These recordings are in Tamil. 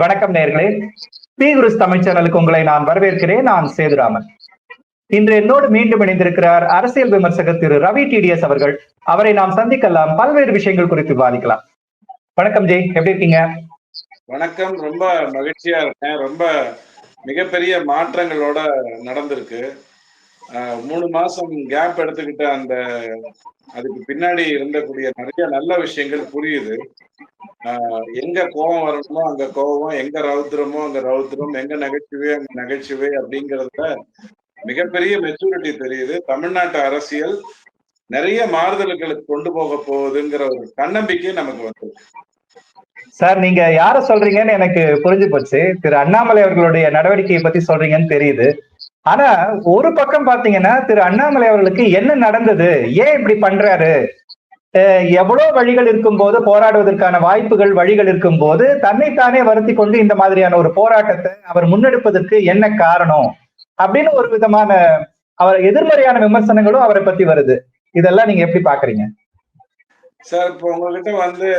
வணக்கம் நேயர்களே. பி குருஸ் தமிழ் சேனலுக்கு உங்களை நான் வரவேற்கிறேன். நான் சேதுராமன். இன்று என்னோடு மீண்டும் இணைந்திருக்கிறார் அரசியல் விமர்சகர் திரு ரவி டிடிஎஸ் அவர்கள். அவரை நாம் சந்திக்கலாம், பல்வேறு விஷயங்கள் குறித்து விவாதிக்கலாம். வணக்கம் ஜெய், எப்படி இருக்கீங்க? வணக்கம், ரொம்ப மகிழ்ச்சியா இருக்கேன். ரொம்ப மிகப்பெரிய மாற்றங்களோட நடந்திருக்கு. 3 மாசம் கேப் எடுத்துக்கிட்ட அதுக்கு பின்னாடி இருந்தக்கூடிய நிறைய நல்ல விஷயங்கள் புரியுது. எங்க கோபம் வரணுமோ அங்க கோபம், எங்க ரௌத்ரமோ அங்க ரௌத்ரம், எங்க நகைச்சுவை அங்க நகைச்சுவை அப்படிங்கிறதுல மிகப்பெரிய மெச்சூரிட்டி தெரியுது. தமிழ்நாட்டு அரசியல் நிறைய மாறுதல்களுக்கு கொண்டு போக போகுதுங்கிற ஒரு தன்னம்பிக்கை நமக்கு வந்து. சார், நீங்க யார சொல்றீங்கன்னு எனக்கு புரிஞ்சு போச்சு. திரு அண்ணாமலை அவர்களுடைய நடவடிக்கையை பத்தி சொல்றீங்கன்னு தெரியுது. ஆனா ஒரு பக்கம் பாத்தீங்கன்னா திரு அண்ணாமலை அவர்களுக்கு என்ன நடந்தது, ஏன் இப்படி பண்றாரு, எவ்வளவு வழிகள் இருக்கும் போது, போராடுவதற்கான வாய்ப்புகள் வழிகள் இருக்கும் போது தன்னைத்தானே வருத்தி கொண்டு இந்த மாதிரியான ஒரு போராட்டத்தை அவர் முன்னெடுப்பதற்கு என்ன காரணம் அப்படின்னு ஒரு விதமான அவர் எதிர்மறையான விமர்சனங்களும் அவரை பத்தி வருது. இதெல்லாம் நீங்க எப்படி பாக்குறீங்க சார்? இப்போ உங்ககிட்ட வந்து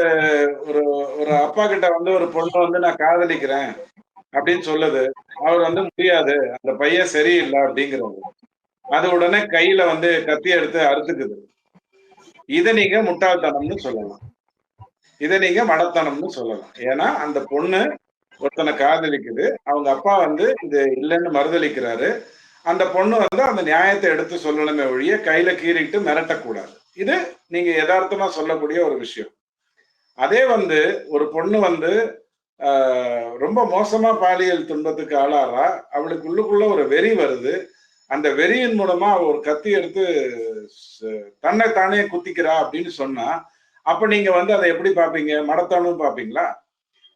ஒரு ஒரு அப்பா கிட்ட வந்து ஒரு பொண்ணு நான் காதலிக்கிறேன் அப்படின்னு சொல்லுது. அவர் முடியாது, அந்த பையன் சரியில்லை அப்படிங்கிறது. அது உடனே கையில கத்தி எடுத்து அறுத்துக்குது. இதை நீங்க முட்டாள்தனம்னு சொல்லலாம், இதை நீங்க மடத்தனம்னு சொல்லலாம். ஏன்னா அந்த பொண்ணு ஒருத்தனை காதலிக்குது, அவங்க அப்பா இது இல்லைன்னு மறுதளிக்கிறாரு. அந்த பொண்ணு அந்த நியாயத்தை எடுத்து சொல்லணுமே ஒழிய கையில கீறிட்டு மிரட்டக்கூடாது. இது நீங்க யதார்த்தமா சொல்லக்கூடிய ஒரு விஷயம். அதே ஒரு பொண்ணு ரொம்ப மோசமா பாலியல் துன்பத்துக்கு ஆளாறா, அவளுக்கு உள்ளுக்குள்ள ஒரு வெறி வருது. அந்த வெறியின் மூலமா ஒரு கத்தி எடுத்து தன்னை தானே குத்திக்கிறா அப்படின்னு சொன்னா, அப்ப நீங்க அதை எப்படி பாப்பீங்க? மடத்தனும் பாப்பீங்களா?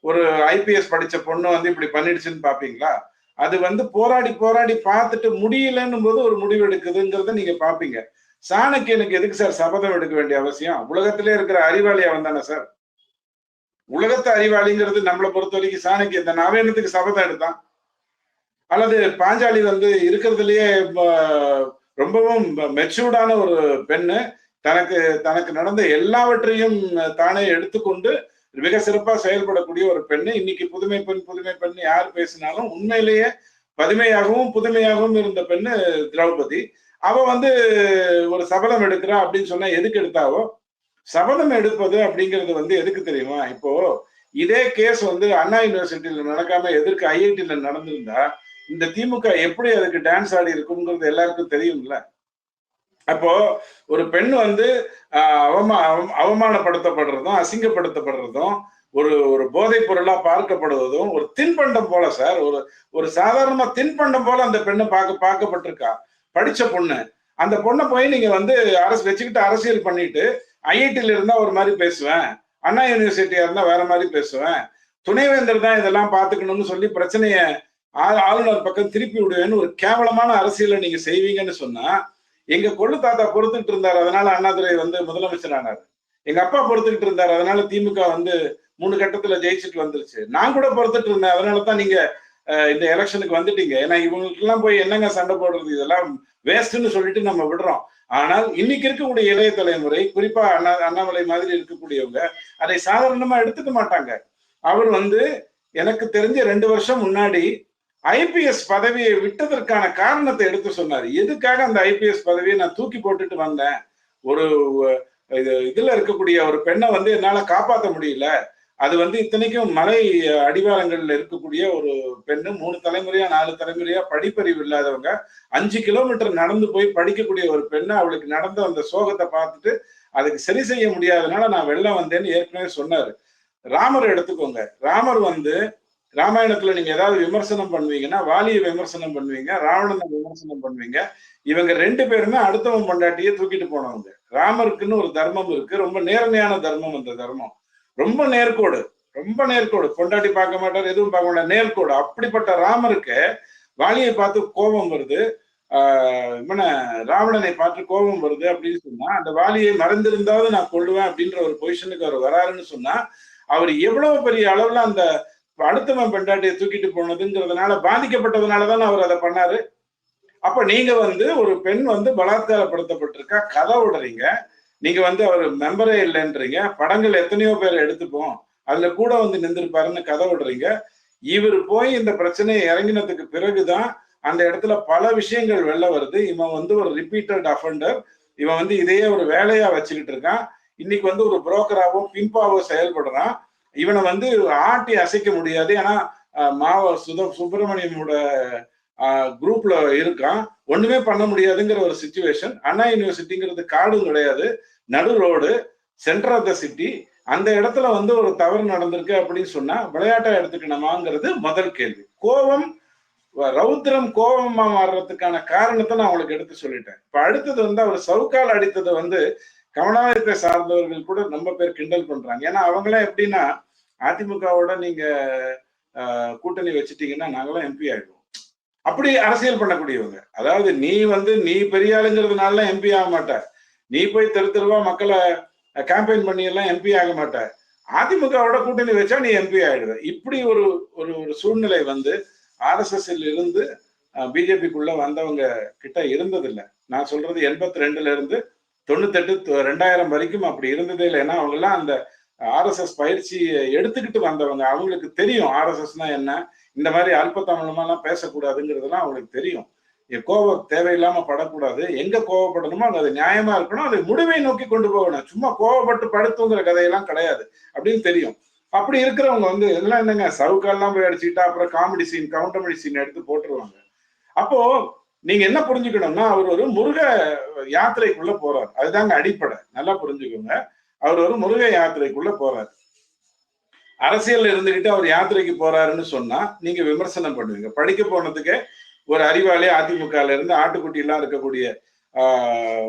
ஒரு ஐபிஎஸ் படிச்ச பொண்ணு இப்படி பண்ணிடுச்சுன்னு பாப்பீங்களா? அது போராடி போராடி பார்த்துட்டு முடியலன்னும் போது ஒரு முடிவு எடுக்குதுங்கிறத நீங்க பாப்பீங்க. சாணக்கியனுக்கு எதுக்கு சார் சபதம் எடுக்க வேண்டிய அவசியம்? உலகத்திலே இருக்கிற அறிவாளியா வந்தானே சார். உலகத்து அறிவாளிங்கிறது நம்மளை பொறுத்த வரைக்கும் சாணக்கியன் தான். நவீனத்துக்கு சபதம் எடுத்தான். அல்லது பாஞ்சாலி இருக்கிறதுலயே ரொம்பவும் மெச்சூர்டான ஒரு பெண்ணு, தனக்கு தனக்கு நடந்த எல்லாவற்றையும் தானே எடுத்துக்கொண்டு மிக சிறப்பா செயல்படக்கூடிய ஒரு பெண்ணு. இன்னைக்கு புதுமை பெண் யார் பேசினாலும் உண்மையிலேயே பதுமையாகவும் புதுமையாகவும் இருந்த பெண்ணு திரௌபதி. அவ ஒரு சபதம் எடுக்கிறா அப்படின்னு சொன்னா எதுக்கு எடுத்தாவோ? சபதம் எடுப்பது அப்படிங்கிறது எதுக்கு தெரியுமா? இப்போ இதே கேஸ் அண்ணா யூனிவர்சிட்டியில நடக்காம எதற்கு ஐஐடியில நடந்திருந்தா இந்த திமுக எப்படி அதுக்கு டான்ஸ் ஆடி இருக்குங்கிறது எல்லாருக்கும் தெரியும்ல. அப்போ ஒரு பெண் அவமானப்படுத்தப்படுறதும் அசிங்கப்படுத்தப்படுறதும் ஒரு ஒரு போதைப் பொருளா பார்க்கப்படுவதும் ஒரு தின்பண்டம் போல சார். ஒரு சாதாரணமா தின்பண்டம் போல அந்த பெண்ணை பார்க்கப்பட்டிருக்கா. படிச்ச பொண்ணு. அந்த பொண்ணை போய் நீங்க வச்சுக்கிட்டு அரசியல் பண்ணிட்டு, ஐஐடியில இருந்தா ஒரு மாதிரி பேசுவேன், அண்ணா யூனிவர்சிட்டியா இருந்தா வேற மாதிரி பேசுவேன், துணைவேந்தர் தான் இதெல்லாம் பாத்துக்கணும்னு சொல்லி பிரச்சனைய ஆளுநர் பக்கம் திருப்பி விடுவேன்னு ஒரு கேவலமான அரசியலை நீங்க செய்வீங்கன்னு சொன்னா, எங்க கொள்ளு தாத்தா பொறுத்துக்கிட்டு இருந்தாரு, அதனால அண்ணாதுரை முதலமைச்சர் ஆனாரு. எங்க அப்பா பொறுத்துக்கிட்டு இருந்தாரு, அதனால திமுக 3 கட்டத்துல ஜெயிச்சுட்டு வந்துருச்சு. நான் கூட பொறுத்துட்டு இருந்தேன், அதனாலதான் நீங்க இந்த எலெக்ஷனுக்கு வந்துட்டீங்க. ஏன்னா இவங்களுக்கு எல்லாம் போய் என்னங்க சண்டை போடுறது, இதெல்லாம் வேஸ்ட்னு சொல்லிட்டு நம்ம விடுறோம். ஆனால் இன்னைக்கு இருக்கக்கூடிய இளைய தலைமுறை, குறிப்பா அண்ணாமலை மாதிரி இருக்கக்கூடியவங்க அதை சாதாரணமா எடுத்துக்க மாட்டாங்க. அவர் எனக்கு தெரிஞ்ச 2 வருஷம் முன்னாடி ஐபிஎஸ் பதவியை விட்டதற்கான காரணத்தை எடுத்து சொன்னார். எதுக்காக அந்த ஐபிஎஸ் பதவியை நான் தூக்கி போட்டுட்டு வந்தேன்? ஒரு இதுல இருக்கக்கூடிய ஒரு பெண்ணை என்னால காப்பாற்ற முடியல. அது இத்தனைக்கும் மலை அடிவாரங்கள்ல இருக்கக்கூடிய ஒரு பெண்ணு, 3 தலைமுறையா 4 தலைமுறையா படிப்பறிவு இல்லாதவங்க, 5 கிலோமீட்டர் நடந்து போய் படிக்கக்கூடிய ஒரு பெண்ணு, அவளுக்கு நடந்த அந்த சோகத்தை பார்த்துட்டு அதுக்கு சரி செய்ய முடியாதனால நான் வெளில வந்தேன்னு ஏற்கனவே சொன்னாரு. ராமர் எடுத்துக்கோங்க. ராமர் ராமாயணத்துல நீங்க ஏதாவது விமர்சனம் பண்ணுவீங்கன்னா வாலியை விமர்சனம் பண்ணுவீங்க, ராவணனை விமர்சனம் பண்ணுவீங்க. இவங்க 2 பேருமே அடுத்தவன் பொண்டாட்டியை தூக்கிட்டு போனவங்க. ராமருக்குன்னு ஒரு தர்மம் இருக்கு, ரொம்ப நேர்மையான தர்மம். அந்த தர்மம் ரொம்ப நேர்கோடு, ரொம்ப நேர்கோடு. பொண்டாட்டி பார்க்க மாட்டார், எதுவும் பார்க்க மாட்டார், நேர்கோடு. அப்படிப்பட்ட ராமருக்கு வாலியை பார்த்து கோபம் வருது, ராவணனை பார்த்து கோபம் வருது அப்படின்னு சொன்னா, அந்த வாலியை மறந்திருந்தாவது நான் கொள்ளுவேன் அப்படின்ற ஒரு பொசிஷனுக்கு அவர் வராருன்னு சொன்னா, அவர் எவ்வளவு பெரிய அளவுல அந்த அடுத்தவன் பெண்டாட்டியை தூக்கிட்டு போனதுங்கிறதுனால பாதிக்கப்பட்டதுனாலதான் அவர் அதை பண்ணாரு. அப்ப நீங்க ஒரு பெண் பலாத்காரப்படுத்தப்பட்டிருக்கா, கதை விடுறீங்க. நீங்க அவர் மெம்பரே இல்லைன்றீங்க. படங்கள் எத்தனையோ பேர் எடுத்துப்போம், அதுல கூட நின்றுப்பாருன்னு கதை விடுறீங்க. இவர் போய் இந்த பிரச்சனையை இறங்கினதுக்கு பிறகுதான் அந்த இடத்துல பல விஷயங்கள் வெளில வருது. இவன் வந்து ஒரு ரிப்பீட்டட் அஃபெண்டர், இவன் வந்து இதையே ஒரு வேலையா வச்சுக்கிட்டு இருக்கான். இன்னைக்கு வந்து ஒரு புரோக்கராவோ பிம்பாவோ செயல்படுறான். இவனை வந்து ஆட்டி அசைக்க முடியாது. ஏன்னா சுப்பிரமணியமோட குரூப்ல இருக்கான். ஒண்ணுமே பண்ண முடியாதுங்கிற ஒரு சிச்சுவேஷன். அண்ணா யூனிவர்சிட்டிங்கிறது காடும் கிடையாது, நடு road, centre of the city. அந்த இடத்துல வந்து ஒரு தவறு நடந்திருக்கு அப்படின்னு சொன்னா விளையாட்டா எடுத்துக்கணுமாங்கிறது முதல் கேள்வி. கோபம், ரௌத்ரம் கோபமா மாறுறதுக்கான காரணத்தை நான் உங்களுக்கு எடுத்து சொல்லிட்டேன். இப்ப அடுத்தது வந்து அவர் சவுக்கால் அடித்ததை வந்து கமலாலயத்தை சார்ந்தவர்கள் கூட ரொம்ப பேர் கிண்டல் பண்றாங்க. ஏன்னா அவங்களாம் எப்படின்னா, அதிமுகவோட நீங்க கூட்டணி வச்சுட்டீங்கன்னா நாங்களாம் எம்பி ஆயிடுவோம், அப்படி அரசியல் பண்ணக்கூடியவங்க. அதாவது நீ பெரிய ஆளுங்கிறதுனால எம்பி ஆக மாட்ட, நீ போய் தெரு தெருவா மக்களை கேம்பெயின் பண்ணி எல்லாம் எம்பி ஆக மாட்ட, அதிமுகவோட கூட்டணி வச்சா நீ எம்பி ஆயிடுவ. இப்படி ஒரு ஒரு சூழ்நிலை வந்து RSS இருந்து பிஜேபிக்குள்ள வந்தவங்க கிட்ட இருந்ததில்லை. நான் சொல்றது 82ல இருந்து 98 2000 வரைக்கும் அப்படி இருந்ததே இல்லை. ஏன்னா அவங்க எல்லாம் அந்த RSS பயிற்சி எடுத்துக்கிட்டு வந்தவங்க. அவங்களுக்கு தெரியும் RSSனா என்ன, இந்த மாதிரி அல்ப தமிழமெல்லாம் பேசக்கூடாதுங்கிறதுலாம் அவங்களுக்கு தெரியும். கோபம் தேவையில்லாம படக்கூடாது, எங்க கோவப்படணுமோ அது நியாயமா இருக்கணும், அதை முடிவை நோக்கி கொண்டு போகணும், சும்மா கோவப்பட்டு படுத்துங்கிற கதையெல்லாம் கிடையாது அப்படின்னு தெரியும். அப்படி இருக்கிறவங்க வந்து இதெல்லாம் என்னங்க சவுக்கால்லாம் போய் அடிச்சுக்கிட்டா அப்புறம் காமெடி சீன் கவுண்டமணி சீன் எடுத்து போட்டுருவாங்க. அப்போ நீங்க என்ன புரிஞ்சுக்கணும்னா, அவர் ஒரு முருக யாத்திரைக்குள்ள போறாரு. அதுதாங்க அடிப்படை, நல்லா புரிஞ்சுக்கோங்க. அவர் ஒரு முருக யாத்திரைக்குள்ள போறாரு. அரசியல் இருந்துகிட்டு அவர் யாத்திரைக்கு போறாருன்னு சொன்னா நீங்க விமர்சனம் பண்ணுவீங்க. படிக்க போனதுக்கு ஒரு அறிவாளி அதிமுகல இருந்து ஆட்டுக்குட்டி எல்லாம் இருக்கக்கூடிய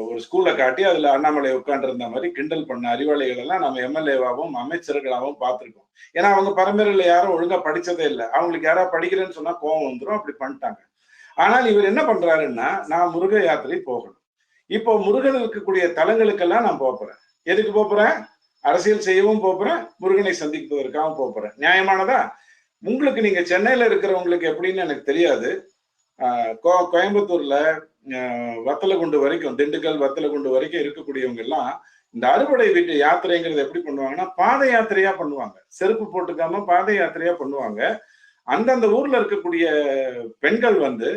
ஒரு ஸ்கூலை காட்டி அதுல அண்ணாமலை உட்கார்ந்து இருந்த மாதிரி கிண்டல் பண்ண அறிவாளிகள் எல்லாம் நம்ம எம்எல்ஏவாகவும் அமைச்சர்களாகவும் பார்த்திருக்கோம். ஏன்னா அவங்க பரம்பரையில யாரும் ஒழுங்கா படிச்சதே இல்லை. அவங்களுக்கு யாராவது படிக்கிறேன்னு சொன்னா கோபம் வந்துடும், அப்படி பண்ணிட்டாங்க. ஆனால் இவர் என்ன பண்றாருன்னா, நான் முருக யாத்திரை போகணும், இப்போ முருகன் இருக்கக்கூடிய தலங்களுக்கெல்லாம் நான் போறேன். எதுக்கு போறேன்? அரசியல் செய்யவும் போறேன், முருகனை சந்திப்பதற்காகவும் போறேன். நியாயமானதா? உங்களுக்கு நீங்க சென்னையில இருக்கிறவங்களுக்கு எப்படின்னு எனக்கு தெரியாது. கோயம்புத்தூர்ல வத்தலகுண்டு வரைக்கும், திண்டுக்கல் வத்தலகுண்டு வரைக்கும் இருக்கக்கூடியவங்க எல்லாம் இந்த அறுவடை வீட்டு யாத்திரைங்கிறது எப்படி பண்ணுவாங்கன்னா பாத யாத்திரையா பண்ணுவாங்க. செருப்பு போட்டுக்காம பாத யாத்திரையா பண்ணுவாங்க. அந்தந்த ஊர்ல இருக்கக்கூடிய பெண்கள் வந்து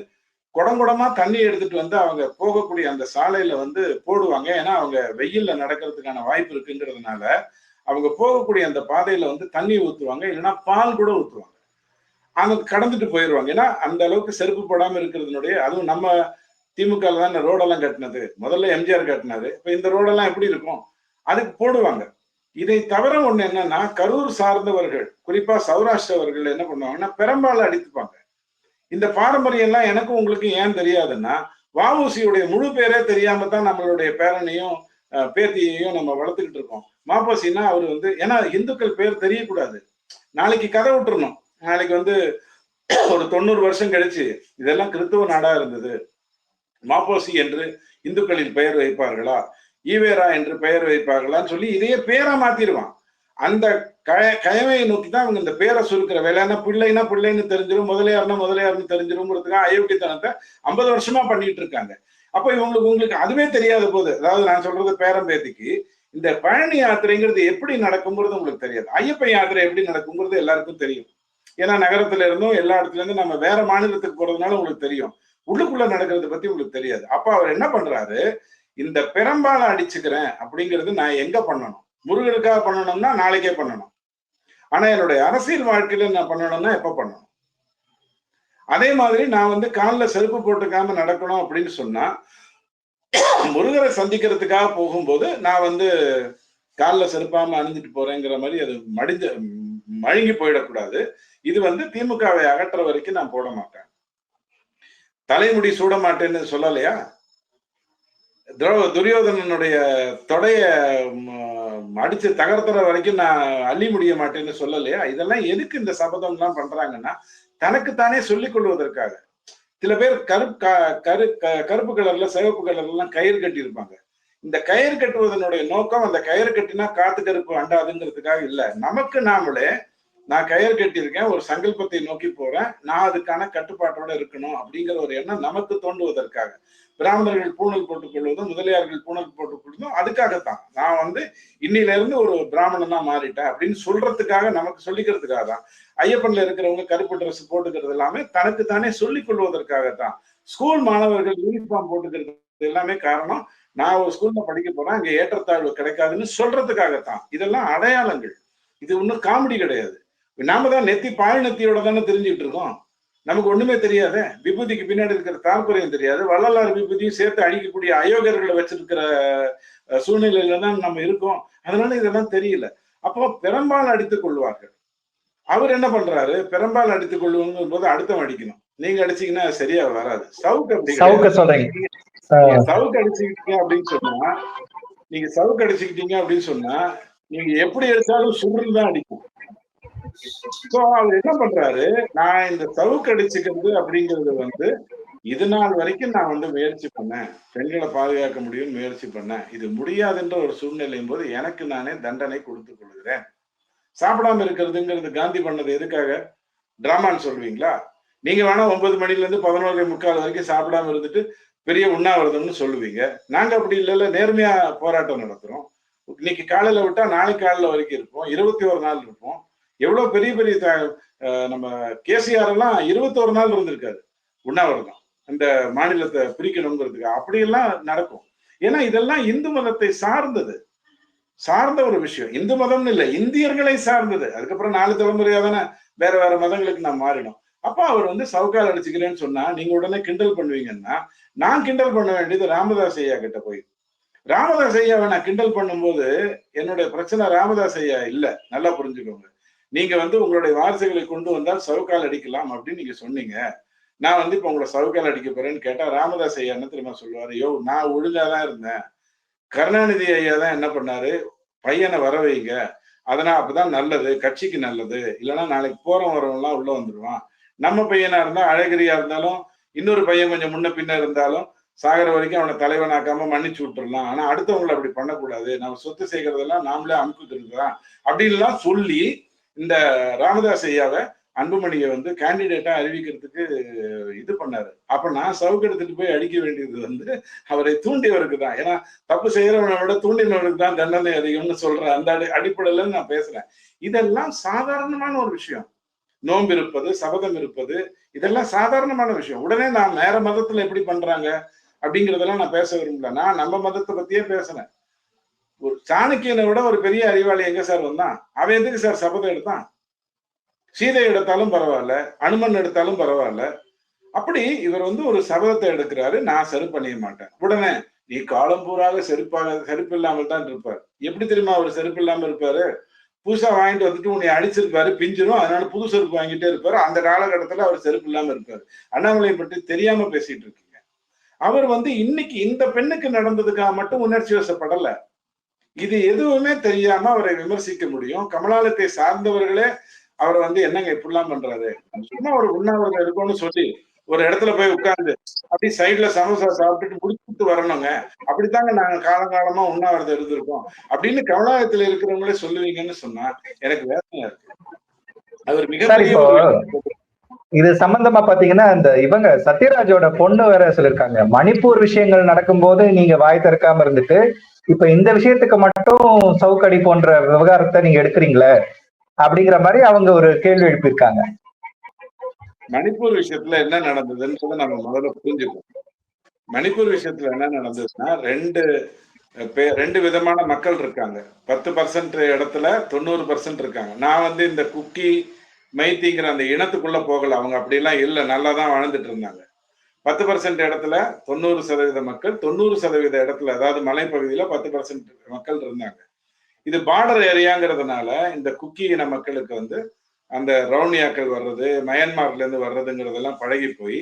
குடங்குடமா தண்ணி எடுத்துட்டு வந்து அவங்க போகக்கூடிய அந்த சாலையில வந்து போடுவாங்க. ஏன்னா அவங்க வெயில்ல நடக்கிறதுக்கான வாய்ப்பு இருக்குங்கிறதுனால அவங்க போகக்கூடிய அந்த பாதையில வந்து தண்ணி ஊத்துவாங்க, இல்லைன்னா பால் கூட ஊத்துவாங்க. அவங்க கடந்துட்டு போயிடுவாங்க. ஏன்னா அந்த அளவுக்கு செருப்பு போடாம இருக்கிறதுனுடைய, அதுவும் நம்ம திமுக தான் ரோடெல்லாம் கட்டினது, முதல்ல எம்ஜிஆர் கட்டினாரு. இப்ப இந்த ரோடெல்லாம் எப்படி இருக்கும், அதுக்கு போடுவாங்க. இதை தவிர ஒண்ணு என்னன்னா, கரூர் சார்ந்தவர்கள், குறிப்பா சௌராஷ்டிரவர்கள் என்ன பண்ணுவாங்கன்னா பெரும்பாலும் அடித்துப்பாங்க. இந்த பாரம்பரியம் எல்லாம் எனக்கும் உங்களுக்கு ஏன் தெரியாதுன்னா, வஉசியுடைய முழு பேரே தெரியாம தான் நம்மளுடைய பேரனையும் பேத்தியையும் நம்ம வளர்த்துக்கிட்டு இருக்கோம். மாப்போசின்னா அவர் வந்து, ஏன்னா இந்துக்கள் பேர் தெரியக்கூடாது, நாளைக்கு கதை விட்டுறணும். நாளைக்கு வந்து ஒரு 90 வருஷம் கழிச்சு இதெல்லாம் கிறிஸ்துவ நாடா இருந்தது, மாப்போசி என்று இந்துக்களில் பெயர் வைப்பார்களா, ஈவேரா என்று பெயர் வைப்பார்களான்னு சொல்லி இதையே பேரா மாத்திடுவான். அந்த கயமையை நோக்கி தான் அவங்க இந்த பேரை சுருக்கிற வேலைன்னா, பிள்ளைன்னா பிள்ளைன்னு தெரிஞ்சிடும், முதலியார்னா முதலியார்னு தெரிஞ்சிரும்ங்கிறதுக்காக அயோக்கியத்தனத்தை 50 வருஷமா பண்ணிட்டு இருக்காங்க. அப்ப உங்களுக்கு அதுவே தெரியாத போது, அதாவது நான் சொல்றது பேரம்பேத்திக்கு, இந்த பழனி யாத்திரைங்கிறது எப்படி நடக்குங்கிறது உங்களுக்கு தெரியாது. ஐயப்ப யாத்திரை எப்படி நடக்குங்கிறது எல்லாருக்கும் தெரியும். ஏன்னா நகரத்துல இருந்தும் எல்லா இடத்துல இருந்தும் நம்ம வேற மாநிலத்துக்கு போறதுனால உங்களுக்கு தெரியும். உள்ளுக்குள்ள நடக்கிறத பத்தி உங்களுக்கு தெரியாது. அப்ப அவர் என்ன பண்றாரு, இந்த பெரும்பாலை அடிச்சுக்கிறேன் அப்படிங்கிறது நான் எங்க பண்ணணும், முருகனுக்காக பண்ணணும்னா நாளைக்கே பண்ணணும். ஆனா என்னுடைய அரசியல் வாழ்க்கையில நான் பண்ணணும்னா எப்ப பண்ணணும்? அதே மாதிரி நான் வந்து காலில் செருப்பு போட்டுக்காம நடக்கணும் அப்படின்னு சொன்னா, முருகரை சந்திக்கிறதுக்காக போகும்போது நான் வந்து காலில் செருப்பாம அணிஞ்சிட்டு போறேங்கிற மாதிரி அது மழுங்கி போயிடக்கூடாது. இது வந்து திமுகவை அகற்ற வரைக்கும் நான் போட மாட்டேன். தலைமுடி சூட மாட்டேன்னு சொல்லலையா? துரியோதனனுடைய தொடைய அடிச்சு தகர்த்துற வரைக்கும் நான் அள்ளி முடிய மாட்டேன்னு சொல்லலையா? இதெல்லாம் எதுக்கு இந்த சபதம் எல்லாம் பண்றாங்கன்னா, தனக்குத்தானே சொல்லிக் கொள்வதற்காக. சில பேர் கருப்பு கலர்ல சிவப்பு கலர்ல எல்லாம் கயிறு கட்டி இருப்பாங்க. இந்த கயிறு கட்டுவதனுடைய நோக்கம், அந்த கயிறு கட்டினா காத்து கருப்பு அண்டாதுங்கிறதுக்காக இல்ல, நமக்கு நாமளே நான் கயிறு கட்டியிருக்கேன், ஒரு சங்கல்பத்தை நோக்கி போறேன், நான் அதுக்கான கட்டுப்பாட்டோட இருக்கணும் அப்படிங்கிற ஒரு எண்ணம் நமக்கு தோன்றுவதற்காக. பிராமணர்கள் பூணல் போட்டுக் கொள்வதும், முதலியார்கள் பூணல் போட்டுக் கொள்வதும் அதுக்காகத்தான். நான் வந்து இன்னில இருந்து ஒரு பிராமணனா மாறிட்டேன் அப்படின்னு சொல்றதுக்காக, நமக்கு சொல்லிக்கிறதுக்காக தான். ஐயப்பன்ல இருக்கிறவங்க கருப்பு ட்ரெஸ் போட்டுக்கிறது எல்லாமே தனக்கு தானே சொல்லிக் கொள்வதற்காகத்தான். ஸ்கூல் மாணவர்கள் யூனிஃபார்ம் போட்டுக்கிறது எல்லாமே காரணம், நான் ஒரு ஸ்கூல்ல படிக்க போறேன், அங்க ஏற்றத்தாழ்வு கிடைக்காதுன்னு சொல்றதுக்காகத்தான். இதெல்லாம் அடையாளங்கள். இது ஒன்றும் காமெடி கிடையாது. நாம தான் நெத்தி பால் நெத்தியோட தானே தெரிஞ்சுட்டு இருக்கோம். நமக்கு ஒண்ணுமே தெரியாதே. விபூதிக்கு பின்னாடி இருக்கிற தாற்பயம் தெரியாது. வள்ளலார் விபூதியும் சேர்த்து அழிக்கக்கூடிய அயோக்கியர்களை வச்சிருக்கிற சூழ்நிலையில தான் நம்ம இருக்கோம். அதனால இதெல்லாம் தெரியல. அப்போ பெரும்பால் அடித்துக் கொள்வார்கள். அவர் என்ன பண்றாரு, பெரும்பால் அடித்துக் கொள்ளும் போது அடுத்தவன் அடிக்கணும். நீங்க அடிச்சீங்கன்னா சரியா வராது. சவுக்கு அப்படி சவுக்க சொல்றீங்க. சவுக்கு அடிச்சுக்கிட்டீங்க அப்படின்னு சொன்னா, நீங்க சவுக்கு அடிச்சுக்கிட்டீங்க அப்படின்னு சொன்னா, நீங்க எப்படி எடுத்தாலும் சுருள் தான் அடிக்கும். சோ அவர் என்ன பண்றாரு, நான் இந்த சவுக்கு அடிச்சுக்கிறது அப்படிங்கிறது வந்து இது நாள் வரைக்கும் நான் வந்து முயற்சி பண்ணேன். பெண்களை பாதுகாக்க முடியும்னு முயற்சி பண்ணேன். இது முடியாதுன்ற ஒரு சூழ்நிலையும் போது எனக்கு நானே தண்டனை கொடுத்துக் கொள்கிறேன். சாப்பிடாம இருக்கிறதுங்கிறது காந்தி பண்ணது எதுக்காக? டிராமான்னு சொல்லுவீங்களா? நீங்க வேணா 9 மணில இருந்து 11:45 வரைக்கும் சாப்பிடாம இருந்துட்டு பெரிய உண்ணாவிரதம்னு சொல்லுவீங்க. நாங்க அப்படி இல்லைல்ல, நேர்மையா போராட்டம் நடத்துறோம். இன்னைக்கு காலையில விட்டா நாளைக்கு காலையில வரைக்கும் இருப்போம். 21 நாள் இருப்போம். எவ்வளவு பெரிய பெரிய நம்ம கேசிஆர் எல்லாம் 21 நாள் இருந்திருக்காரு உண்ணாவிரதம், இந்த மாநிலத்தை பிரிக்கணுங்கிறதுக்கு. அப்படியெல்லாம் நடக்கும். ஏன்னா இதெல்லாம் இந்து மதத்தை சார்ந்த ஒரு விஷயம். இந்து மதம்னு இல்லை, இந்தியர்களை சார்ந்தது. அதுக்கப்புறம் 4 தலைமுறையா தானே வேற வேற மதங்களுக்கு நான் மாறிடும். அப்ப அவர் வந்து சவுக்கால் அடிச்சுக்கிறேன்னு சொன்னா நீங்க உடனே கிண்டல் பண்ணுவீங்கன்னா, நான் கிண்டல் பண்ண வேண்டியது ராமதாஸ் ஐயா கிட்ட போய். ராமதாஸ் ஐயாவை நான் கிண்டல் பண்ணும்போது என்னுடைய பிரச்சனை ராமதாஸ் ஐயா இல்ல, நல்லா புரிஞ்சுக்கோங்க. நீங்க வந்து உங்களுடைய வாரிசுகளை கொண்டு வந்தால் சவுக்கால் அடிக்கலாம் அப்படின்னு நீங்க சொன்னீங்க. நான் வந்து இப்ப உங்களை சவுக்கால் அடிக்க போறேன்னு கேட்டா ராமதாஸ் ஐயா என்ன தெரியுமா சொல்லுவாரு? யோ, நான் ஒழுங்காதான் இருந்தேன். கருணாநிதி ஐயா தான் என்ன பண்ணாரு, பையனை வர வைங்க, அதனால அப்பதான் நல்லது, கட்சிக்கு நல்லது. இல்லைன்னா நாளைக்கு போறவன் வரவன் எல்லாம் உள்ள வந்துருவான். நம்ம பையனா இருந்தா, அழகிரியா இருந்தாலும், இன்னொரு பையன் கொஞ்சம் முன்ன பின்ன இருந்தாலும் சாகர வரைக்கும் அவனை தலைவனாக்காம மன்னிச்சு விட்டுறலாம். ஆனா அடுத்தவங்களை அப்படி பண்ணக்கூடாது. நம்ம சொத்து சேர்க்கறதெல்லாம் நாமளே அமுக்குதான் அப்படின்லாம் சொல்லி இந்த ராமதாஸ் ஐயாவை அன்புமணியை வந்து கேண்டிடேட்டா அறிவிக்கிறதுக்கு இது பண்ணாரு. அப்ப நான் சவுக்கு எடுத்துட்டு போய் அடிக்க வேண்டியது வந்து அவரை தூண்டியவருக்கு தான். ஏன்னா தப்பு செய்யறவனை விட தூண்டினவருக்கு தான் தண்டனை அதிகம்னு சொல்ற அந்த அடிப்படையில நான் பேசுறேன். இதெல்லாம் சாதாரணமான ஒரு விஷயம். நோன்பு இருப்பது, சபதம் இருப்பது, இதெல்லாம் சாதாரணமான விஷயம். உடனே நான் வேற மதத்துல எப்படி பண்றாங்க அப்படிங்கறதெல்லாம் நான் பேச விரும்பல. நான் நம்ம மதத்தை பத்தியே பேசுறேன். ஒரு சாணக்கியனை விட ஒரு பெரிய அறிவாளி எங்க சார் வந்தான்? அவன் எதுக்கு சார் சபதம் எடுத்தான்? சீதை எடுத்தாலும் பரவாயில்ல, அனுமன் எடுத்தாலும் பரவாயில்ல. அப்படி இவர் வந்து ஒரு சபதத்தை எடுக்கிறாரு, நான் செருப்பு அணிய மாட்டேன். உடனே நீ காலம் பூராக செருப்பு இல்லாமல் தான் இருப்பார். எப்படி தெரியுமா அவர் செருப்பு இல்லாம இருப்பாரு? புதுசா வாங்கிட்டு வந்துட்டு உன்னை அடிச்சிருப்பாரு, பிஞ்சிரும், அதனால புது செருப்பு வாங்கிட்டே இருப்பாரு. அந்த காலகட்டத்துல அவர் செருப்பு இல்லாம இருப்பாரு. அண்ணாமலையை பற்றி தெரியாம பேசிட்டு இருக்கீங்க. அவர் வந்து இன்னைக்கு இந்த பெண்ணுக்கு நடந்ததுக்காக மட்டும் உணர்ச்சி வசப்படல. இது எதுவுமே தெரியாம அவரை விமர்சிக்க முடியும். கமலாலயத்தை சார்ந்தவர்களே அவரை வந்து என்னங்க இப்படிலாம் பண்றாரு, சும்மா ஒரு உண்ணாவிரதம் இருக்கும்னு சொல்லி ஒரு இடத்துல போய் உட்கார்ந்து அப்படி சைட்ல சமோசா சாப்பிட்டுட்டு முடிச்சுட்டு வரணுங்க, அப்படித்தாங்க நாங்க காலங்காலமா உண்ணாவிரதம் இருந்திருக்கோம் அப்படின்னு கமலாலயத்துல இருக்கிறவங்களே சொல்லுவீங்கன்னு சொன்னா எனக்கு வேதனையா இருக்கு. அவர் மிகப்பெரிய இது சம்பந்தமா பாத்தீங்கன்னா இந்த இவங்க சத்யராஜோட பொண்ணு வேற சொல்லிருக்காங்க, மணிப்பூர் விஷயங்கள் நடக்கும்போது நீங்க வாய் திறக்காம இருந்துட்டு இப்ப இந்த விஷயத்துக்கு மட்டும் சவுக்கடி போன்ற விவகாரத்தை நீங்க எடுக்கிறீங்களே அப்படிங்கிற மாதிரி அவங்க ஒரு கேள்வி எழுப்பியிருக்காங்க. மணிப்பூர் விஷயத்துல என்ன நடந்ததுன்னு நம்ம முதல்ல புரிஞ்சுக்கணும். மணிப்பூர் விஷயத்துல என்ன நடந்ததுன்னா, ரெண்டு விதமான மக்கள் இருக்காங்க. 10% இடத்துல 90% இருக்காங்க. நான் வந்து இந்த குக்கி மைத்திங்கிற அந்த இனத்துக்குள்ள போகல. அவங்க அப்படிலாம் இல்லை, நல்லா தான் வாழ்ந்துட்டு இருந்தாங்க. 10% இடத்துல 90% மக்கள், 90% இடத்துல அதாவது மலைப்பகுதியில 10% மக்கள் இருந்தாங்க. இது பார்டர் ஏரியாங்கிறதுனால இந்த குக்கி இன மக்களுக்கு வந்து அந்த ரவுனியாக்கள் வர்றது, மயன்மார்ல இருந்து வர்றதுங்கிறதெல்லாம் பழகி போய்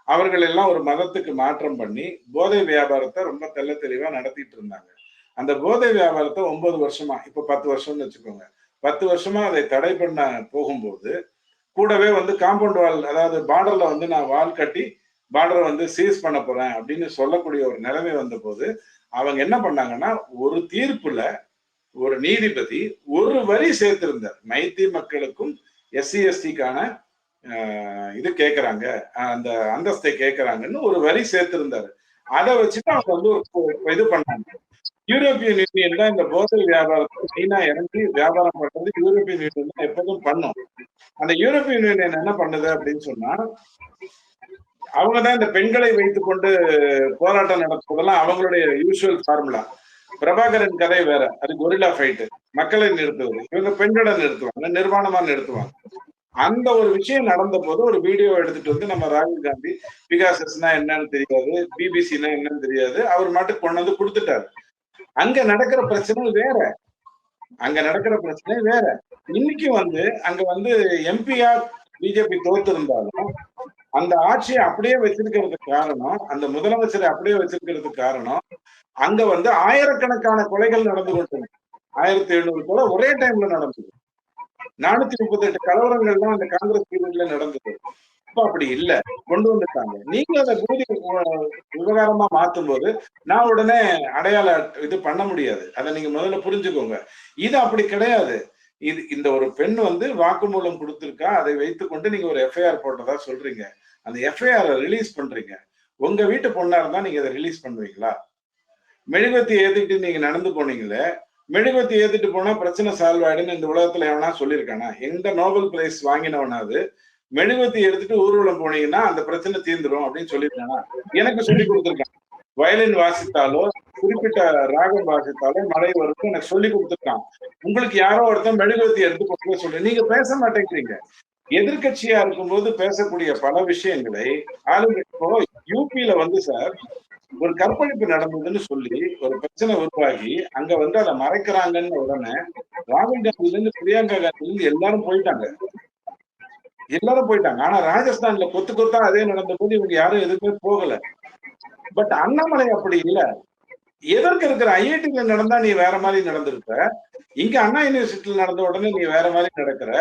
அவர்கள் எல்லாம் ஒரு மதத்துக்கு மாற்றம் பண்ணி போதை வியாபாரத்தை ரொம்ப தெள்ள தெளிவா நடத்திட்டு இருந்தாங்க. அந்த போதை வியாபாரத்தை 9 வருஷமா, இப்ப 10 வருஷம்னு வச்சுக்கோங்க, 10 வருஷமா அதை தடை பண்ண போகும்போது கூடவே வந்து காம்பவுண்ட் வால், அதாவது பார்டர்ல வந்து நான் வால் கட்டி பார்டரை வந்து சீஸ் பண்ண போறேன் அப்படின்னு சொல்லக்கூடிய ஒரு நிலைமை வந்த போது அவங்க என்ன பண்ணாங்கன்னா, ஒரு தீர்ப்புல ஒரு நீதிபதி ஒரு வரி சேர்த்திருந்தார், மைத்தி மக்களுக்கும் SC/STக்கான இது கேட்கறாங்க, அந்த அந்தஸ்தை கேட்கறாங்கன்னு ஒரு வரி சேர்த்திருந்தாரு. அதை வச்சுட்டு அவங்க வந்து ஒரு இது பண்ணாங்க. யூரோப்பியன் யூனியன் தான் இந்த போதை வியாபாரத்தை மெயினா இறங்கி வியாபாரம் பண்றது யூரோப்பியன் யூனியன் தான் எப்போதும் பண்ணும். அந்த யூரோப்பியன் யூனியன் என்ன பண்ணுது அப்படின்னு சொன்னா, அவங்கதான் இந்த பெண்களை வைத்துக் கொண்டு போராட்டம் நடத்துவதெல்லாம் அவங்களுடைய யூசுவல் ஃபார்முலா. பிரபாகரன் கதை வேற, அது கொரில்லா ஃபைட், மக்களை நிறுத்துவது. இவங்க பெண்களை நிறுத்துவாங்க, நிர்வாணமா நிறுத்துவாங்க. அந்த ஒரு விஷயம் நடந்த போது ஒரு வீடியோ எடுத்துட்டு வந்து நம்ம ராகுல் காந்தி பிகாசஸ்னா என்னன்னு தெரியாது, பிபிசினா என்னன்னு தெரியாது, அவர் மட்டும் கொண்டு வந்து கொடுத்துட்டாரு. அங்க நடக்கிற பிரச்சனை வேற, அங்க நடக்கிற பிரச்சனை வேற. இன்னைக்கு வந்து அங்க வந்து எம்பியா பிஜேபி தோத்து இருந்தாலும் அந்த ஆட்சியை அப்படியே வச்சிருக்கிறதுக்கு காரணம், அந்த முதலமைச்சரை அப்படியே வச்சிருக்கிறதுக்கு காரணம், அங்க வந்து ஆயிரக்கணக்கான கொலைகள் நடந்து கொண்டன. 1700 கொலை ஒரே டைம்ல நடந்தது. 438 கலவரங்கள் தான் அந்த காங்கிரஸ் பீரியட்ல நடந்தது. இப்ப அப்படி இல்ல, கொண்டு வந்துட்டாங்க. நீங்க அதை பூதி விவகாரமா மாத்தும் போது நான் உடனே அடையாள இது பண்ண முடியாது. அதை நீங்க முதல்ல புரிஞ்சுக்கோங்க. இது அப்படி கிடையாது. இந்த ஒரு பெண் வந்து வாக்குமூலம் கொடுத்திருக்கா, அதை வைத்துக்கொண்டு நீங்க ஒரு எஃப்ஐஆர் போட்டதா சொல்றீங்க. அந்த எஃப்ஐஆர் ரிலீஸ் பண்றீங்க. உங்க வீட்டு பொண்ணா இருந்தா நீங்க அதை ரிலீஸ் பண்ணுவீங்களா? மெழுகுவத்தி ஏத்திட்டு நீங்க நடந்து போனீங்களே, மெழுகுவத்தி ஏத்திட்டு போனா பிரச்சனை சால்வ் ஆயிடுன்னு இந்த உலகத்துல எவனா சொல்லியிருக்கானா? எந்த நோபல் பிரைஸ் வாங்கினவனாவது மெழுகுவத்தி எடுத்துட்டு ஊர்வலம் போனீங்கன்னா அந்த பிரச்சனை தீர்ந்துரும் அப்படின்னு சொல்லியிருக்கானா? எனக்கு சொல்லி கொடுத்துருக்கான். வயலின் வாசித்தாலோ குறிப்பிட்ட ராகம் வாசித்தாலோ மழை வரும் எனக்கு சொல்லி கொடுத்துருக்கான். உங்களுக்கு யாரோ ஒருத்தன் மெழுகுவத்தி எடுத்து போக சொல்றேன், நீங்க பேச மாட்டேங்கிறீங்க. எதிர்கட்சியா இருக்கும்போது பேசக்கூடிய பல விஷயங்களை ஆளுங்க இப்போ யூபியில வந்து சார் ஒரு கற்பழிப்பு நடந்ததுன்னு சொல்லி ஒரு பிரச்சனை உருவாகி அங்க வந்து அதை மறைக்கிறாங்கன்னு உடனே ராகுல் காந்தில இருந்து பிரியங்கா காந்தில இருந்து எல்லாரும் போயிட்டாங்க. ஆனா ராஜஸ்தான்ல கொத்து கொத்தா அதே நடந்த போது இவங்க யாரும் எதுவுமே போகல. பட் அண்ணாமலை அப்படி இல்ல. எதற்கு இருக்கிற ஐஐடில நடந்தா நீ வேற மாதிரி நடந்திருப்ப, இங்க அண்ணா யூனிவர்சிட்டியில நடந்த உடனே நீ வேற மாதிரி நடக்கிற,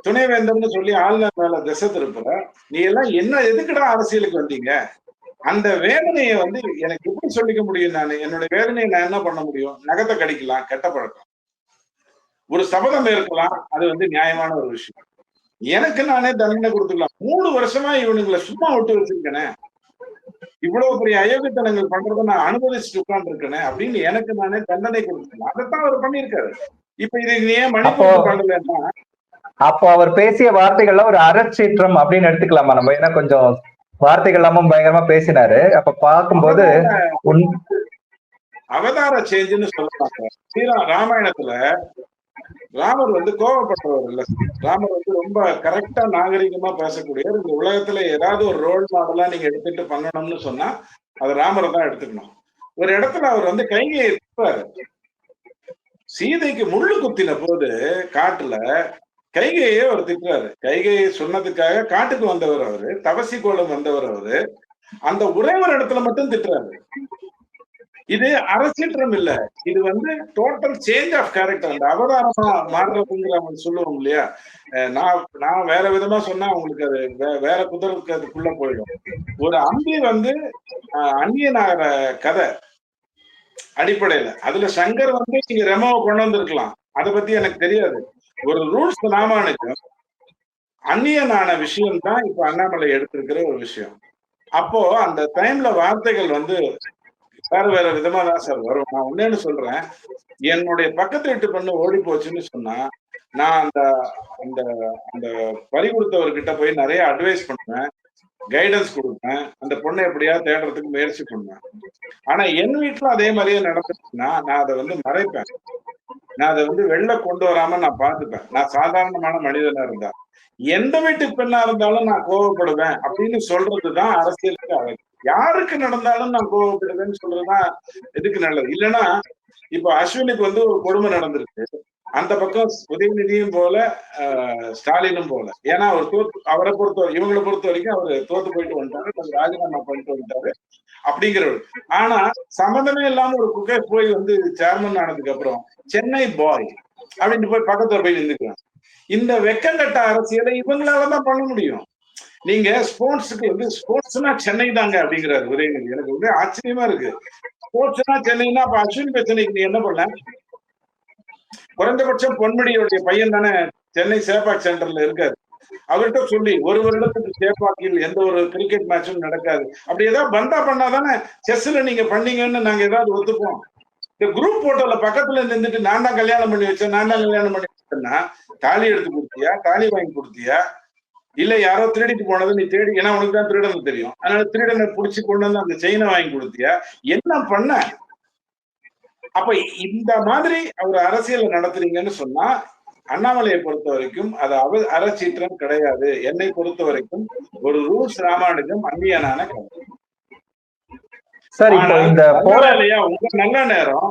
துணைவேந்தர்னு சொல்லி ஆளுநர் மேல திசை திருப்புற. நீ எல்லாம் என்ன எதுக்குடா அரசியலுக்கு வந்தீங்க? அந்த வேதனையை வந்து எனக்கு எப்படி சொல்லிக்க முடியும்? நான் என்னோட வேதனையை நான் என்ன பண்ண முடியும்? நகத்தை கடிக்கலாம், கெட்ட பழக்கம். ஒரு சபதம் ஏற்கலாம், அது வந்து நியாயமான ஒரு விஷயம். எனக்கு நானே தண்டனை கொடுத்துக்கலாம். 3 வருஷமா இவனுங்களை சும்மா விட்டு வச்சிருக்கேனே, இவ்வளவு பெரிய அயோக்கியத்தனங்கள் பண்றதை நான் அனுபவிச்சுட்டு உட்கார்ந்து இருக்கேனே அப்படின்னு எனக்கு நானே தண்டனை கொடுத்துக்கலாம். அதைத்தான் அவர் பண்ணியிருக்காரு. இப்ப இதை ஏன் மணிப்பூர் பண்ணலன்னா, அப்போ அவர் பேசிய வார்த்தைகள்லாம் ஒரு அறச்சீற்றம் அப்படின்னு எடுத்துக்கலாமா நம்ம? ஏன்னா கொஞ்சம் வார்த்தைகள் எல்லாமும் பயங்கரமா பேசினாரு. அப்ப பார்க்கும்போது அவதார சேஞ்சுன்னு சொல்றாங்க. ராமாயணத்துல ராமர் வந்து கோவப்பட்டவர் இல்ல. ராமர் வந்து ரொம்ப கரெக்டா நாகரிகமா பேசக்கூடிய இந்த உலகத்துல ஏதாவது ஒரு ரோல் மாடலா நீங்க எடுத்துட்டு பண்ணணும்னு சொன்னா அது ராமரை தான் எடுத்துக்கணும். ஒரு இடத்துல அவர் வந்து கைகையை திட்டுறாரு. சீதைக்கு முள்ளு குத்தின போது காட்டுல கைகையே அவர் திட்டுறாரு. கைகையை சொன்னதுக்காக காட்டுக்கு வந்தவர் அவரு, தவசி கோலம் வந்தவர் அவரு. அந்த ஒரே ஒரு இடத்துல மட்டும் திட்டுறாரு. இது அரசீற்றம் இல்ல, இது வந்து டோட்டல் சேஞ்ச் ஆஃப் கேரக்டர். அந்த அவதாரமா மாறுறதுங்கிற அவங்க சொல்லுவோம் இல்லையா? நான் வேற விதமா சொன்னா உங்களுக்கு அது வேற குதிரைக்கு அதுக்குள்ள போயிடும். ஒரு அம்பி வந்து அந்நியனாகிற கதை அடிப்படையில அதுல சங்கர் வந்து நீங்க ரெமோவை கொண்டு வந்திருக்கலாம், அதை பத்தி எனக்கு தெரியாது. ஒரு ரூல்ஸ் ராமானுஜம் அந்நியனான விஷயம் தான் இப்ப அண்ணாமலை எடுத்திருக்கிற ஒரு விஷயம். அப்போ அந்த டைம்ல வார்த்தைகள் வந்து வேற வேற விதமா தான் சார் வரும். நான் ஒன்னேன்னு சொல்றேன், என்னுடைய பக்கத்து வீட்டு பொண்ணு ஓடி போச்சுன்னு சொன்னா நான் அந்த அந்த அந்த பறி கொடுத்தவர்கிட்ட போய் நிறைய அட்வைஸ் பண்ணுவேன், கைடன்ஸ் கொடுப்பேன், அந்த பொண்ணை எப்படியா தேடுறதுக்கு முயற்சி பண்ணுவேன். ஆனா என் வீட்டுல அதே மாதிரியே நடந்துச்சுன்னா நான் அதை வந்து மறைப்பேன். நான் அதை வந்து வெளில கொண்டு வராம நான் பார்த்துப்பேன். நான் சாதாரணமான மனிதனா இருந்தா எந்த வீட்டு பெண்ணா இருந்தாலும் நான் கோவப்படுவேன் அப்படின்னு சொல்றதுதான் அரசியலுக்கு அழகு. யாருக்கு நடந்தாலும் நான் கோவப்படுவேன்னு சொல்றதுதான் எதுக்கு நல்லது. இல்லைன்னா இப்ப அஸ்வினுக்கு வந்து ஒரு கொடுமை நடந்திருக்கு, அந்த பக்கம் உதயநிதியும் போல ஸ்டாலினும் போல. ஏன்னா அவர் அவரை இவங்களை பொறுத்த வரைக்கும் அவர் தோத்து போயிட்டு வந்துட்டாரு, ராஜினாமா பண்ணிட்டு வந்துட்டாரு அப்படிங்கிறவர். ஆனா சம்மந்தமே இல்லாம ஒரு குக்கை போய் வந்து சேர்மன் ஆனதுக்கு அப்புறம் சென்னை பாய் அப்படின்னு போய் பக்கத்துல போய் நின்றுக்கிறாங்க. இந்த வெக்கங்கட்ட அரசியலை இவங்களாலதான் பண்ண முடியும். நீங்க ஸ்போர்ட்ஸுக்கு வந்து ஸ்போர்ட்ஸ்னா சென்னை தாங்க அப்படிங்கிறாரு உதயநிதி. எனக்கு வந்து ஆச்சரியமா இருக்கு. ஸ்போர்ட்ஸ்னா சென்னைன்னா அப்ப அஸ்வின் பிரச்சனைக்கு நீ என்ன பண்ண? குறைந்தபட்சம் பொன்முடியுடைய பையன் தானே சென்னை சேப்பாக் சென்டர்ல இருக்காரு. அவர்கிட்ட சொல்லி 1 வருடத்துக்கு சேப்பாக்கில் எந்த ஒரு கிரிக்கெட் மேட்சும் நடக்காது. அப்படி ஏதாவது பந்தா பண்ணாதானே செஸ்ல நீங்க பண்ணீங்கன்னு நாங்க ஏதாவது ஒத்துப்போம். இந்த குரூப் போட்டோல பக்கத்துல நின்றுட்டு நான் தான் கல்யாணம் பண்ணி வச்சேன், நான் தான் கல்யாணம் பண்ணி வச்சேன்னா, தாலி எடுத்து கொடுத்தியா, தாலி வாங்கி கொடுத்தியா, இல்ல யாரோ திருடிட்டு போனது நீ தேடி, ஏன்னா உனக்கு தான் திருடனுக்கு தெரியும், அதனால திருடனை புடிச்சு கொண்டு வந்து அந்த செயினை வாங்கி கொடுத்தியா, என்ன பண்ண? அப்ப இந்த மாதிரி ஒரு அரசியல் நடத்துறீங்கன்னு சொன்னா, அண்ணாமலையை பொறுத்த வரைக்கும் அது அறச்சீற்றம் கிடையாது. என்னை பொறுத்த வரைக்கும் ஒரு ரூல்ஸ் ராமானுஜம் அந்நியனான கதை. சார் இப்போ ஆனால் இந்த இல்லையா உங்க நல்ல நேரம்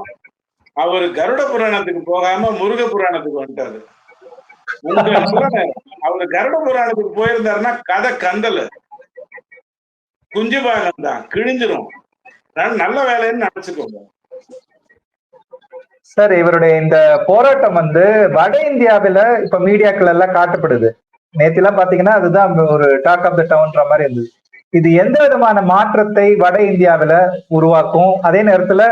அவரு கருட புராணத்துக்கு போகாம முருக புராணத்துக்கு வந்துட்டாரு. உங்க நல்ல நேரம் அவரு கருட புராணத்துக்கு போயிருந்தாருன்னா கதை கந்தல் குஞ்சு பாகம் தான் கிழிஞ்சிரும். நல்ல வேலைன்னு நினைச்சுக்கோங்க. சார் இவருடைய இந்த போராட்டம் வந்து வட இந்தியாவில இப்ப மீடியாக்கள் எல்லாம் காட்டப்படுது. நேத்திலாம் பாத்தீங்கன்னா அதுதான் ஒரு டாக் ஆஃப் த டவுன்ற மாதிரி இருந்தது. இது எந்த விதமான மாற்றத்தை வட இந்தியாவில உருவாக்கும்? அதே நேரத்துல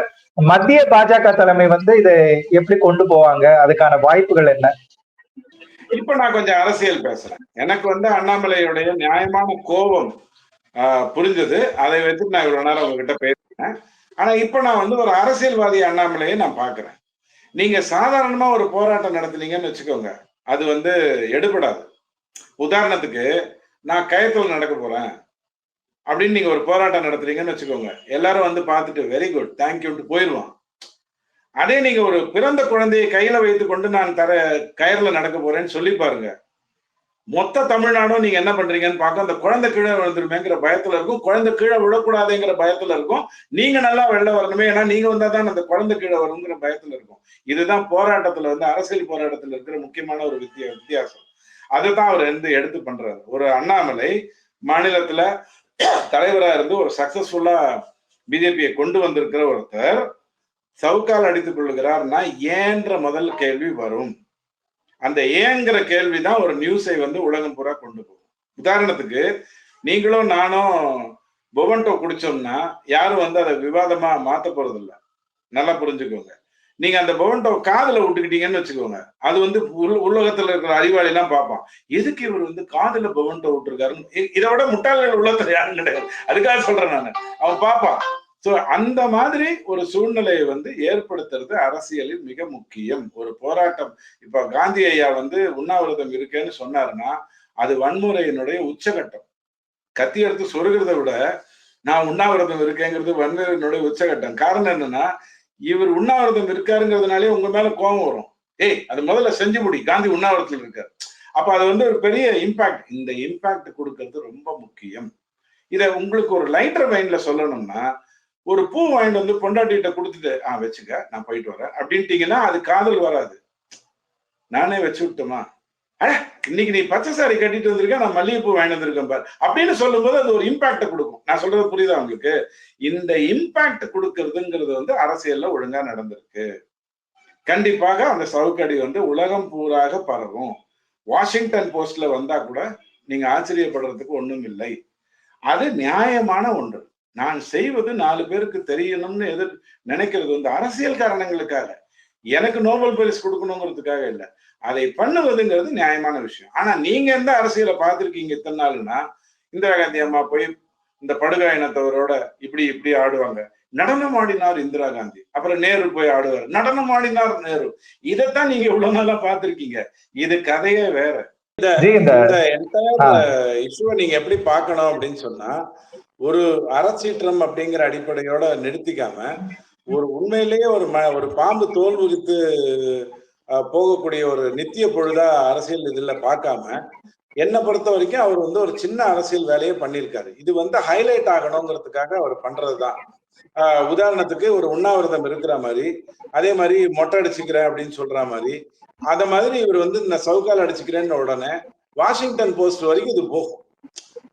மத்திய பாஜக தலைமை வந்து இதை எப்படி கொண்டு போவாங்க? அதுக்கான வாய்ப்புகள் என்ன? இப்ப நான் கொஞ்சம் அரசியல் பேசுறேன். எனக்கு வந்து அண்ணாமலையுடைய நியாயமான கோபம் புரிஞ்சது. அதை வைத்து நான் இவ்வளவு நேரம் உங்ககிட்ட பேசுறேன். ஆனா இப்ப நான் வந்து ஒரு அரசியல்வாதி அண்ணாமலையை நான் பாக்குறேன். நீங்க சாதாரணமா ஒரு போராட்டம் நடத்துனீங்கன்னு வச்சுக்கோங்க, அது வந்து எடுபடாது. உதாரணத்துக்கு நான் கயத்துல நடக்க போறேன் அப்படின்னு நீங்க ஒரு போராட்டம் நடத்துறீங்கன்னு வச்சுக்கோங்க, எல்லாரும் வந்து பார்த்துட்டு வெரி குட் தேங்க்யூட்டு போயிடுவான். அதே நீங்க ஒரு பிறந்த குழந்தையை கையில வைத்துக் கொண்டு நான் கயர்ல நடக்க போறேன்னு சொல்லி பாருங்க, மொத்த தமிழ்நாடும் நீங்க என்ன பண்றீங்கன்னு பார்க்க அந்த குழந்தை கீழே விழுந்துருமேங்கிற பயத்துல இருக்கும், குழந்தை கீழே விழக்கூடாதுங்கிற பயத்துல இருக்கும், நீங்க நல்லா வெளில வரணுமே ஏன்னா நீங்க வந்தா தான் அந்த குழந்தை கீழே வருங்கிற பயத்துல இருக்கும். இதுதான் போராட்டத்துல வந்து அரசியல் போராட்டத்துல இருக்கிற முக்கியமான ஒரு வித்தியாசம். அதுதான் அவர் எடுத்து பண்றாரு. ஒரு அண்ணாமலை மாநிலத்துல தலைவரா இருந்து ஒரு சக்சஸ்ஃபுல்லா பிஜேபியை கொண்டு வந்திருக்கிற ஒருத்தர் சவுக்கால் அடித்துக் கொள்ளுகிறார்னா ஏன்ற முதல் கேள்வி வரும். அந்த ஏங்கிற கேள்விதான் ஒரு நியூஸை வந்து உலகம் பூரா கொண்டு போகும். உதாரணத்துக்கு நீங்களும் நானும் பொவன்டோ குடிச்சோம்னா யாரும் வந்து அதை விவாதமா மாத்த போறது இல்லை. நல்லா புரிஞ்சுக்கோங்க. நீங்க அந்த பொவன்டோ காதுல விட்டுக்கிட்டீங்கன்னு வச்சுக்கோங்க, அது வந்து உலகத்துல இருக்கிற அறிவாளி எல்லாம் பார்ப்பான், எதுக்கு இவர் வந்து காதுல பொவன்டோ விட்டுருக்காருன்னு. இதை விட முட்டாள்கள் உள்ளத்துல யாரும் கிடையாது. அதுக்காக சொல்றேன் நான், அவன் பார்ப்பான். சோ அந்த மாதிரி ஒரு சூழ்நிலையை வந்து ஏற்படுத்துறது அரசியலில் மிக முக்கியம். ஒரு போராட்டம் இப்ப காந்தி ஐயா வந்து உண்ணாவிரதம் இருக்கேன்னு சொன்னாருன்னா அது வன்முறையினுடைய உச்சகட்டம். கத்தி எடுத்து சொருகிறத விட நான் உண்ணாவிரதம் இருக்கேங்கிறது வன்முறையினுடைய உச்சகட்டம். காரணம் என்னன்னா இவர் உண்ணாவிரதம் இருக்காருங்கிறதுனாலே உங்க மேல கோபம் வரும். ஏய் அது முதல்ல செஞ்சு முடி, காந்தி உண்ணாவிரதத்தில் இருக்காரு. அப்ப அது வந்து ஒரு பெரிய இம்பாக்ட். இந்த இம்பாக்ட் கொடுக்கறது ரொம்ப முக்கியம். இத உங்களுக்கு ஒரு லைட்டர் மைண்ட்ல சொல்லணும்னா, ஒரு பூ வாங்கிட்டு வந்து பொண்டாட்டிகிட்ட கொடுத்துட்டு வச்சுக்க நான் போயிட்டு வரேன் அப்படின்ட்டீங்கன்னா அது காதல் வராது. நானே வச்சு விட்டோமா, இன்னைக்கு நீ பச்சை சாரி கட்டிட்டு வந்திருக்க, நான் மல்லிகைப்பூ வாங்கி வந்திருக்கேன் பாரு அப்படின்னு சொல்லும்போது அது ஒரு இம்பாக்ட கொடுக்கும். நான் சொல்றது புரியுதா உங்களுக்கு? இந்த இம்பாக்ட் கொடுக்கறதுங்கிறது வந்து அரசியல்ல ஒழுங்கா நடந்திருக்கு. கண்டிப்பாக அந்த சவுக்கடி வந்து உலகம் பூராக பரவும். வாஷிங்டன் போஸ்ட்ல வந்தா கூட நீங்க ஆச்சரியப்படுறதுக்கு ஒண்ணும் இல்லை. அது நியாயமான ஒன்று. நான் செய்வது 4 பேருக்கு தெரியணும்னு நினைக்கிறது வந்து அரசியல் காரணங்களுக்காக, எனக்கு நோபல் பரிசு கொடுக்கணுங்கிறதுக்காக இல்லை. அதை பண்ணுவதுங்கிறது நியாயமான விஷயம். ஆனா நீங்க எந்த அரசியலை பார்த்திருக்கீங்க இத்தனை நாள்னா, இந்திரா காந்தி அம்மா போய் இந்த படுகாயினத்தவரோட இப்படி ஆடுவாங்க, நடனம் ஆடினார் இந்திரா காந்தி, அப்புறம் நேரு போய் ஆடுவார், நடனம் ஆடினார் நேரு. இதைத்தான் நீங்க இவ்வளவு நாளா பார்த்திருக்கீங்க. இது கதையே வேற. இந்த என்டையர் இஷ்யூவை நீங்க எப்படி பார்க்கணும் அப்படின்னு சொன்னா, ஒரு அறச்சீற்றம் அப்படிங்கிற அடிப்படையோட நிறுத்திக்காம ஒரு உண்மையிலேயே ஒரு பாம்பு தோல் உரித்து போகக்கூடிய ஒரு நித்திய பொழுதா அரசியல் இதுல பார்க்காம, என்னை பொறுத்த வரைக்கும் அவர் வந்து ஒரு சின்ன அரசியல் வேலையை பண்ணியிருக்காரு. இது வந்து ஹைலைட் ஆகணுங்கிறதுக்காக அவர் பண்றதுதான். உதாரணத்துக்கு ஒரு உண்ணாவிரதம் இருக்கிற மாதிரி, அதே மாதிரி மொட்டை அடிச்சுக்கிறேன் அப்படின்னு சொல்ற மாதிரி, அத மாதிரி இவர் வந்து இந்த சவுக்கால் அடிச்சுக்கிறேன்னு உடனே வாஷிங்டன் போஸ்ட் வரைக்கும் இது போகும்,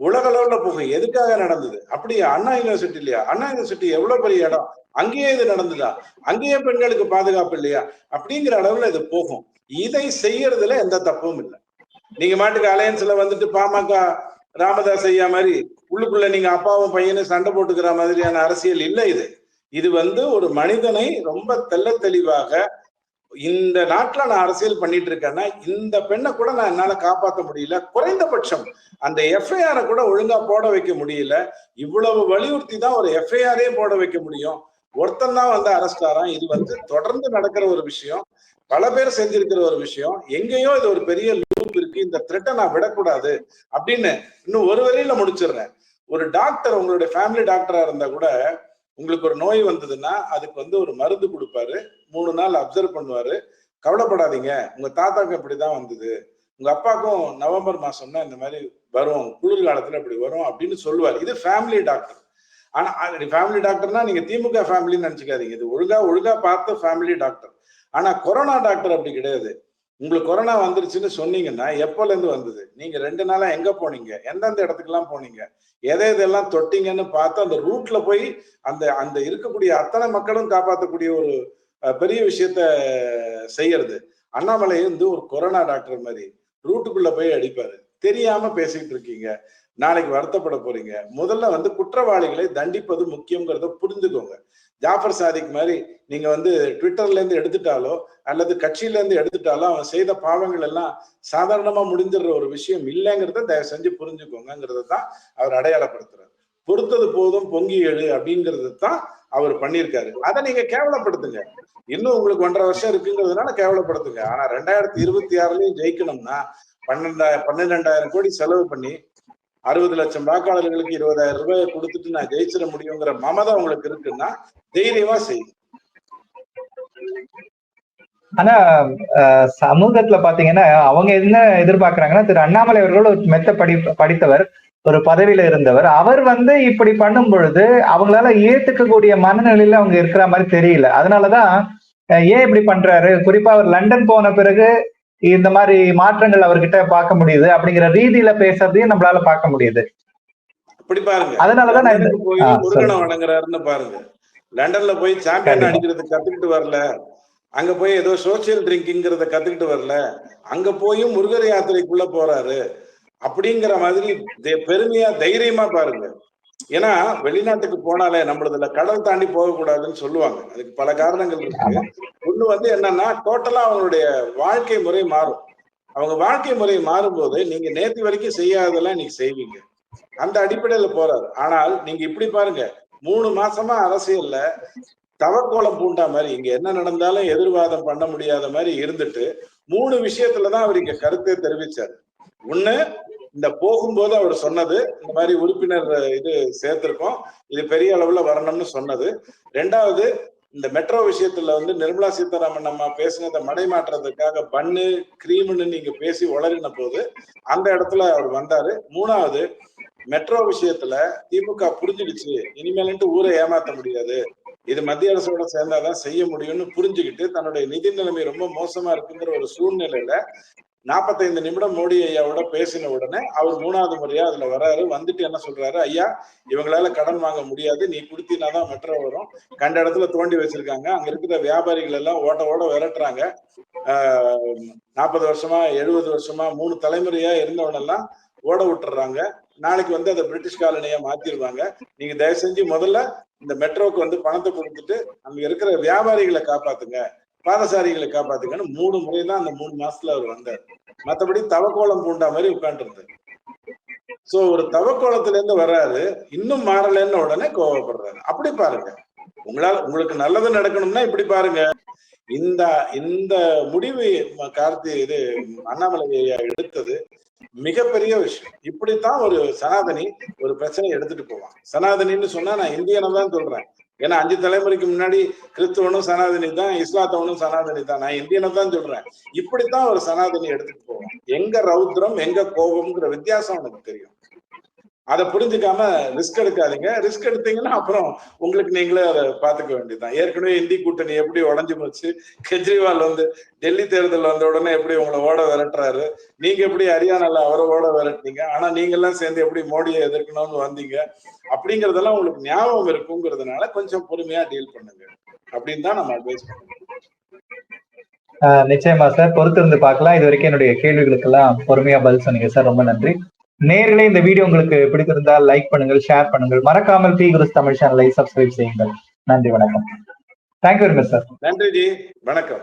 உலக அளவுல போகும். எதுக்காக நடந்தது? அப்படி அண்ணா யூனிவர்சிட்டி இல்லையா? அண்ணா யூனிவர்சிட்டி எவ்வளவு பெரிய இடம், அங்கேயே இது நடந்ததா? அங்கேயே பெண்களுக்கு பாதுகாப்பு இல்லையா? அப்படிங்கிற அளவுல இது போகும். இதை செய்யறதுல எந்த தப்பும் இல்லை. நீங்க மாட்டுக்கு அலையன்ஸ்ல வந்துட்டு பாமக ராமதாஸ் ஐயா மாதிரி உள்ளுக்குள்ள நீங்க அப்பாவும் பையனும் சண்டை போட்டுக்கிற மாதிரியான அரசியல் இல்லை. இது வந்து ஒரு மனிதனை ரொம்ப தெள்ள தெளிவாக இந்த நாட்டுல நான் அரசியல் பண்ணிட்டு இருக்கேன்னா இந்த பெண்ணை கூட நான் என்னால காப்பாற்ற முடியல, குறைந்தபட்சம் அந்த எஃப்ஐஆரை கூட ஒழுங்கா போட வைக்க முடியல. இவ்வளவு வலியுறுத்தி தான் ஒரு எஃப்ஐஆரே போட வைக்க முடியும். ஒருத்தன் தான் வந்து அரெஸ்ட் ஆறான். இது வந்து தொடர்ந்து நடக்கிற ஒரு விஷயம், பல பேர் செஞ்சிருக்கிற ஒரு விஷயம். எங்கேயோ இது ஒரு பெரிய லூப் இருக்கு, இந்த த்ரெட்டை நான் விடக்கூடாது அப்படின்னு இன்னும் ஒரு வரியில முடிச்சிடுறேன். ஒரு டாக்டர், உங்களுடைய ஃபேமிலி டாக்டரா இருந்தா கூட, உங்களுக்கு ஒரு நோய் வந்ததுன்னா அதுக்கு வந்து ஒரு மருந்து கொடுப்பாரு, 3 நாள் அப்சர்வ் பண்ணுவாரு. கவலைப்படாதீங்க, உங்க தாத்தாக்கு இப்படிதான் வந்தது, உங்க அப்பாவுக்கும் நவம்பர் மாசம்னா இந்த மாதிரி வரும், குளிர்காலத்துல இப்படி வரும் அப்படின்னு சொல்லுவார். இது ஃபேமிலி டாக்டர். ஆனா ஃபேமிலி டாக்டர்னா நீங்க திமுக ஃபேமிலின்னு நினைச்சுக்காதீங்க, இது ஒழுங்கா பார்த்த ஃபேமிலி டாக்டர். ஆனா கொரோனா டாக்டர் அப்படி கிடையாது. உங்களுக்கு கொரோனா வந்துருச்சுன்னு சொன்னீங்கன்னா எப்போல இருந்து வந்தது, நீங்க 2 நாளா எங்க போனீங்க, எந்தெந்த இடத்துக்கு எல்லாம் போனீங்க, எதெல்லாம் தொட்டீங்கன்னு பார்த்து அந்த ரூட்ல போய் அந்த அந்த இருக்கக்கூடிய அத்தனை மக்களும் காப்பாற்றக்கூடிய ஒரு பெரிய விஷயத்த செய்யறது. அண்ணாமலை வந்து ஒரு கொரோனா டாக்டர் மாதிரி ரூட்டுக்குள்ள போய் அடிப்பாரு. தெரியாம பேசிட்டு இருக்கீங்க, நாளைக்கு வருத்தப்பட போறீங்க. முதல்ல வந்து குற்றவாளிகளை தண்டிப்பது முக்கியங்கிறத புரிஞ்சுக்கோங்க. ஜாஃபர் சாதிக் மாதிரி நீங்க வந்து ட்விட்டர்ல இருந்து எடுத்துட்டாலோ அல்லது கட்சியில இருந்து எடுத்துட்டாலோ அவன் செய்த பாவங்கள் எல்லாம் சாதாரணமா முடிஞ்சிடுற ஒரு விஷயம் இல்லைங்கிறத தயவு செஞ்சு புரிஞ்சுக்கோங்கிறத தான் அவர் அடையாளப்படுத்துறாரு. பொறுத்தது போதும் பொங்கி எழு அப்படிங்கிறது தான் அவர் பண்ணியிருக்காரு. அதை நீங்க கேவலப்படுத்துங்க. இன்னும் உங்களுக்கு 1.5 வருஷம் இருக்குங்கிறதுனால கேவலப்படுத்துங்க. ஆனா 2026லயும் ஜெயிக்கணும்னா 12,000 கோடி செலவு பண்ணி 60 லட்சம் வாக்காளர்களுக்கு 20,000 ரூபாயை கொடுத்துட்டு நான் ஜெயிச்சிட முடியுங்கிற மமதை உங்களுக்கு இருக்குன்னா தைரியமா செய்யும். ஆனா சமூகத்துல பாத்தீங்கன்னா அவங்க என்ன எதிர்பார்க்கறாங்கன்னா, திரு அண்ணாமலை அவர்கள் ஒரு மெத்த படித்தவர், ஒரு பதவியில இருந்தவர். அவர் வந்து இப்படி பண்ணும் பொழுது அவங்களால ஏத்துக்கக்கூடிய மனநிலையில அவங்க இருக்கிற மாதிரி தெரியல. அதனாலதான் ஏன் இப்படி பண்றாரு, குறிப்பா அவர் லண்டன் போன பிறகு இந்த மாதிரி மாற்றங்கள் அவர்கிட்ட பார்க்க முடியுது அப்படிங்கிற ரீதியில பேசுறதையும் நம்மளால பார்க்க முடியுது. அப்படி பாருங்க, அதனாலதான் லண்டனுக்கு போய் முருகனை வணங்குறாருன்னு பாருங்க. லண்டன்ல போய் சாம்பியன் அடிக்கிறது கத்துக்கிட்டு வரல, அங்க போய் ஏதோ சோசியல் ட்ரிங்கிங்கிறத கத்துக்கிட்டு வரல, அங்க போய் முருகர் யாத்திரைக்குள்ள போறாரு அப்படிங்கிற மாதிரி பெருமையா தைரியமா பாருங்க. ஏன்னா வெளிநாட்டுக்கு போனாலே நம்மளதுல கடல் தாண்டி போகக்கூடாதுன்னு சொல்லுவாங்க. அதுக்கு பல காரணங்கள் இருக்கு. ஒண்ணு வந்து என்னன்னா டோட்டலா அவங்களுடைய வாழ்க்கை முறை மாறும். அவங்க வாழ்க்கை முறை மாறும்போது நீங்க நேத்து வரைக்கும் செய்யாததெல்லாம் இன்னைக்கு செய்வீங்க. அந்த அடிப்படையில போறாரு. ஆனால் நீங்க இப்படி பாருங்க, 3 மாசமா அரசியல்ல தவக்கோலம் பூண்டா மாதிரி இங்க என்ன நடந்தாலும் எதிர்வாதம் பண்ண முடியாத மாதிரி இருந்துட்டு 3 விஷயத்துலதான் அவர் இங்க கருத்தை தெரிவிச்சாரு. ஒண்ணு, இந்த போகும்போது அவர் சொன்னது, இந்த மாதிரி உறுப்பினர் இது சேர்த்திருக்கோம், இது பெரிய அளவுல வரணும்னு சொன்னது. 2வது, இந்த மெட்ரோ விஷயத்துல வந்து நிர்மலா சீதாராமன் அம்மா பேசினதை மடை மாற்றுறதுக்காக பன்னு கிரீம்னு நீங்க பேசி உளறின போது அந்த இடத்துல அவர் வந்தாரு. 3வது, மெட்ரோ விஷயத்துல திமுக புரிஞ்சுடுச்சு, இனிமேலிட்டு ஊரை ஏமாத்த முடியாது, இது மத்திய அரசோட சேர்ந்தாதான் செய்ய முடியும்னு புரிஞ்சுக்கிட்டு தன்னுடைய நிதி நிலைமை ரொம்ப மோசமா இருக்குங்கிற ஒரு சூழ்நிலையில 45 நிமிடம் மோடி ஐயாவோட பேசின உடனே அவர் 3வது முறையா அதுல வராரு. வந்துட்டு என்ன சொல்றாரு, ஐயா இவங்களால கடன் வாங்க முடியாது, நீ குடுத்தீனாதான் மெட்ரோ வரும், கண்ட இடத்துல தோண்டி வச்சிருக்காங்க, அங்க இருக்கிற வியாபாரிகள் எல்லாம் ஓட விரட்டுறாங்க, 40 வருஷமா 70 வருஷமா 3 தலைமுறையா இருந்தவனெல்லாம் ஓட விட்டுறாங்க, நாளைக்கு வந்து அதை பிரிட்டிஷ் காலனியா மாத்திருவாங்க, நீங்க தயவு செஞ்சு முதல்ல இந்த மெட்ரோக்கு வந்து பணத்தை கொடுத்துட்டு அங்க இருக்கிற வியாபாரிகளை காப்பாத்துங்க, பாதசாரிகளை காப்பாத்துங்கன்னு 3 முறை தான் அந்த 3 மாசத்துல அவர் வந்தார். மத்தபடி தவக்கோலம் பூண்டா மாதிரி உட்கார்ந்து இருந்தார். சோ ஒரு தவக்கோலத்துல இருந்து வர்றாரு, இன்னும் மாறலன்னு உடனே கோவப்படுறாரு. அப்படி பாருங்க, உங்களுக்கு நல்லது நடக்கணும்னா இப்படி பாருங்க. இந்த இந்த முடிவு கார்த்தி இது அண்ணாமலை எடுத்தது மிகப்பெரிய விஷயம். இப்படித்தான் ஒரு சனாதனி ஒரு பிரச்சனையை எடுத்துட்டு போவான். சனாதனின்னு சொன்னா நான் இந்தியனை தான் சொல்றேன். ஏன்னா 5 தலைமுறைக்கு முன்னாடி கிறிஸ்துவனும் சனாதனி தான், இஸ்லாத்தவனும் சனாதனி தான், நான் இந்தியனை தான் சொல்றேன். இப்படித்தான் ஒரு சனாதனி எடுத்துட்டு போவான். எங்க ரௌத்ரம் எங்க கோபம்ங்கிற வித்தியாசம் எனக்கு தெரியும். அதை புரிஞ்சுக்காம ரிஸ்க் எடுக்காதீங்க. ரிஸ்க் எடுத்தீங்கன்னா அப்புறம் உங்களுக்கு நீங்களே அதை பாத்துக்க வேண்டியதுதான். ஏற்கனவே இந்தி கூட்டணி எப்படி உடஞ்சு போச்சு, கெஜ்ரிவால் வந்து டெல்லி தேர்தல் வந்த உடனே எப்படி உங்களை ஓட விரட்டுறாரு, நீங்க எப்படி ஹரியானால அவரை ஓட விரட்டுனீங்க, ஆனா நீங்க எல்லாம் சேர்ந்து எப்படி மோடியை எதிர்க்கணும்னு வந்தீங்க அப்படிங்கறதெல்லாம் உங்களுக்கு ஞாபகம் இருக்குங்கிறதுனால கொஞ்சம் பொறுமையா டீல் பண்ணுங்க அப்படின்னு தான் நம்ம அட்வைஸ் பண்ணுவோம். நிச்சயமா சார், பொறுத்திருந்து பார்க்கலாம். இது வரைக்கும் என்னுடைய கேள்விகளுக்கெல்லாம் பொறுமையா பதில் சொன்னீங்க சார், ரொம்ப நன்றி. நேர்களே, இந்த வீடியோ உங்களுக்கு பிடித்திருந்தால் லைக் பண்ணுங்கள், ஷேர் பண்ணுங்கள், மறக்காமல் பி குருஸ் தமிழ் சேனலை சப்ஸ்கிரைப் செய்யுங்கள். நன்றி, வணக்கம். Thank you very much sir. நன்றி ஜி, வணக்கம்.